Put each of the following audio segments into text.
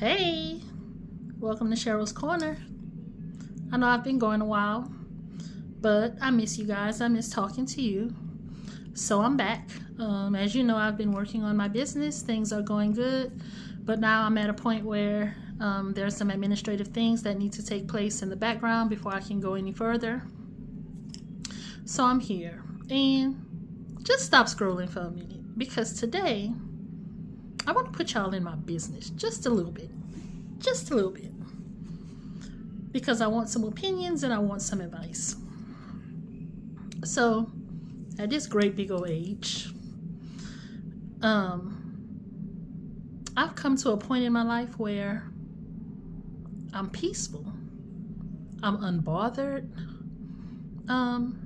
Hey, welcome to Cheryl's Corner. I know I've been going a while, but I miss you guys. I miss talking to you. So I'm back. As you know, I've been working on my business. Things are going good, but now I'm at a point where there's some administrative things that need to take place in the background before I can go any further. So I'm here. And just stop scrolling for a minute, because today I want to put y'all in my business just a little bit. Just a little bit. Because I want some opinions and I want some advice. So, at this great big old age, I've come to a point in my life where I'm peaceful. I'm unbothered. And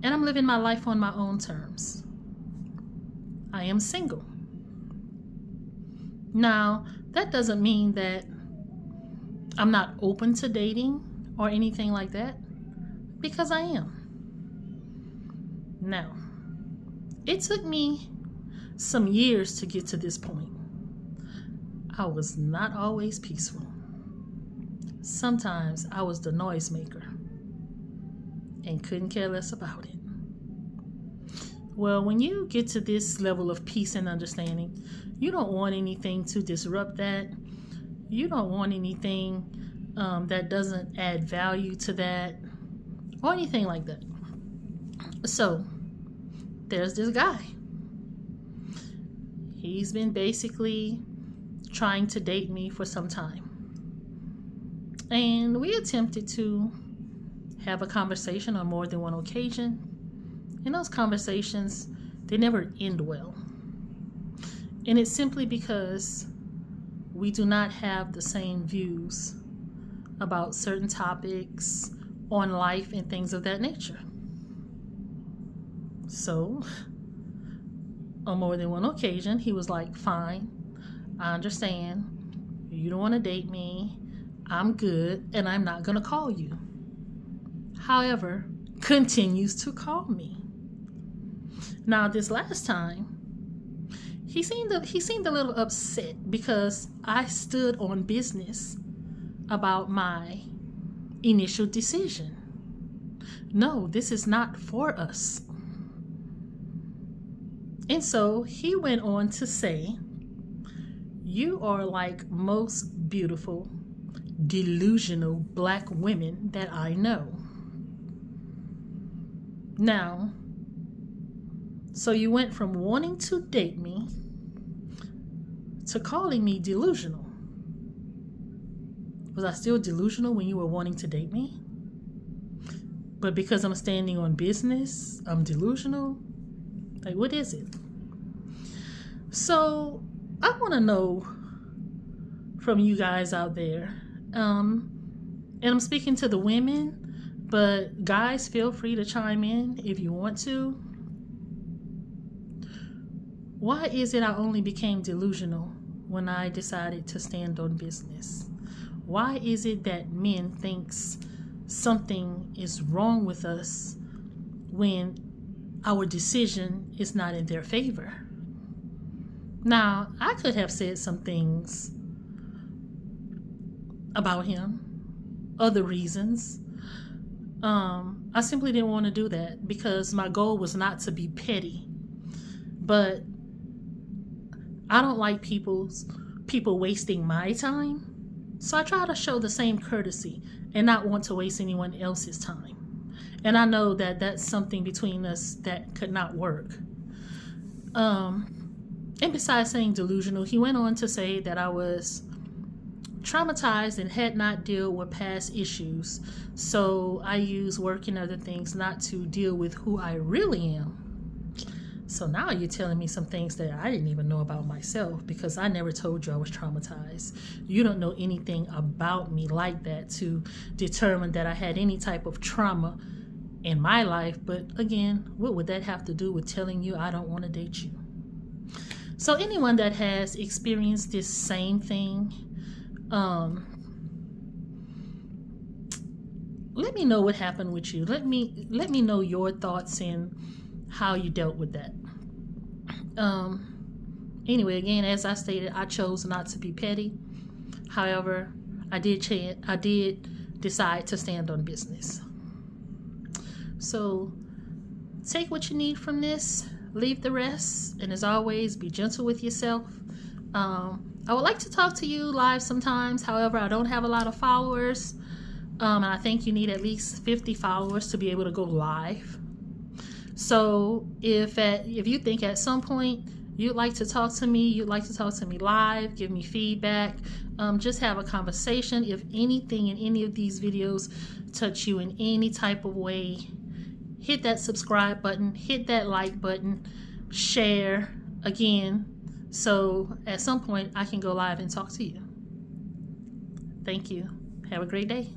I'm living my life on my own terms. I am single. Now, that doesn't mean that I'm not open to dating or anything like that, because I am. Now, it took me some years to get to this point. I was not always peaceful. Sometimes I was the noisemaker and couldn't care less about it. Well, when you get to this level of peace and understanding, you don't want anything to disrupt that. You don't want anything that doesn't add value to that or anything like that. So, there's this guy. He's been basically trying to date me for some time. And we attempted to have a conversation on more than one occasion. And those conversations, they never end well. And it's simply because we do not have the same views about certain topics on life and things of that nature. So, on more than one occasion, he was like, fine, I understand. You don't want to date me. I'm good, and I'm not going to call you. However, continues to call me. Now, this last time, he seemed a little upset because I stood on business about my initial decision. No, this is not for us. And so he went on to say, you are like most beautiful, delusional black women that I know. Now, so you went from wanting to date me to calling me delusional. Was I still delusional when you were wanting to date me? But because I'm standing on business, I'm delusional? Like, what is it? So, I want to know from you guys out there, and I'm speaking to the women, but guys, feel free to chime in if you want to. Why is it I only became delusional when I decided to stand on business? Why is it that men thinks something is wrong with us when our decision is not in their favor? Now, I could have said some things about him, other reasons. I simply didn't want to do that because my goal was not to be petty. But I don't like people wasting my time. So I try to show the same courtesy and not want to waste anyone else's time. And I know that that's something between us that could not work. And besides saying delusional, he went on to say that I was traumatized and had not dealt with past issues. So I use work and other things not to deal with who I really am. So now you're telling me some things that I didn't even know about myself, because I never told you I was traumatized. You don't know anything about me like that to determine that I had any type of trauma in my life. But again, what would that have to do with telling you I don't want to date you? So anyone that has experienced this same thing, let me know what happened with you. Let me know your thoughts and how you dealt with that. Anyway, again, as I stated, I chose not to be petty. However, I did decide to stand on business. So take what you need from this, leave the rest, and as always, be gentle with yourself. I would like to talk to you live sometimes. However, I don't have a lot of followers. And I think you need at least 50 followers to be able to go live. So if you think at some point you'd like to talk to me, you'd like to talk to me live, give me feedback, just have a conversation. If anything in any of these videos touch you in any type of way, hit that subscribe button, hit that like button, share again, so at some point I can go live and talk to you. Thank you. Have a great day.